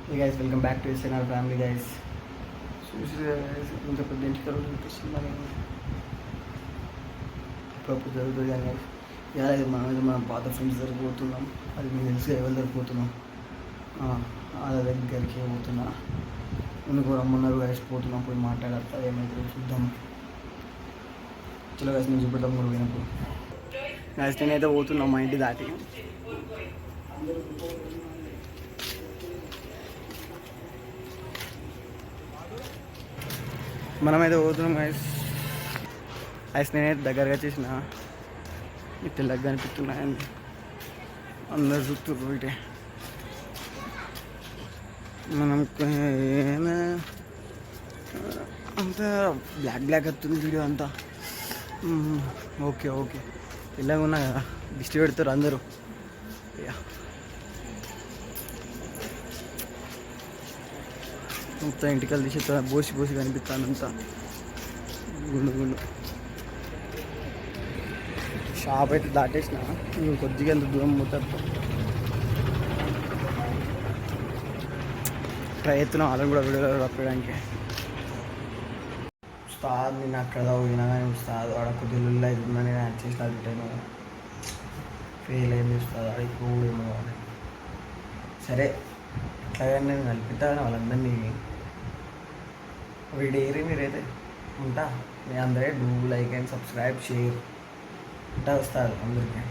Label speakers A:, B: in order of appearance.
A: Hey guys, welcome back to SNR family guys. చూసి ఇంత పెద్ద ఇంటికి చూపిస్తున్నాను ఇప్పుడు జరుగుతుంది కానీ ఇలా మనం పాత ఫ్రెండ్స్ దగ్గరికి పోతున్నాం. అది మీకు తెలుసు ఎవరి దగ్గరికి పోతున్నాం, వాళ్ళ దగ్గరికి పోతున్నా. ఎందుకు రమ్మన్నారు గైస్, పోతున్నాం. పోయి మాట్లాడతా ఏమైతే చూద్దాం. చలో గైస్, నేను చూపెడతాం కూడా పోయినప్పుడు. గైస్ నేనైతే పోతున్నాం మా ఇంటి దాటి. మనమైతే పోతున్నాం గైస్. గైస్ నేనైతే దగ్గరగా చేసిన తెల్లగా కనిపిస్తున్నాయండి, అందరు చూస్తున్నారు. ఇటే మనం అంతా బ్లాక్ వస్తుంది వీడియో అంతా. ఓకే ఓకే, తెల్లగా ఉన్నా కదా, దిష్టి పెడతారు అందరూ. మొత్తం ఇంటికల్ తీసి బోసి కనిపిస్తాను అంతా గుండు. షాప్ అయితే దాటేసిన, కొద్దిగా ఎంత దూరం పోతారు. ట్రై చేస్తున్నాం వాళ్ళని కూడా వీడియోలో రప్పడానికి. ఉస్తాద్ నేను అక్కడ పోయినా కానీ ఉస్తాద్ ఆడ కొద్దిగా లొల్లి అవుతుందని నేను యాడ్ చేసిన టైం ఫెయిల్ అయింది ఉస్తాద్ ఆడ ఎక్కువ. సరే అట్లాగే నేను కలిపిస్తాను వాళ్ళందరినీ. వీడియో ఏరి మీరైతే ఉంటా. మీ అందరే do like and subscribe share ఉంటా వస్తారు అందరికీ.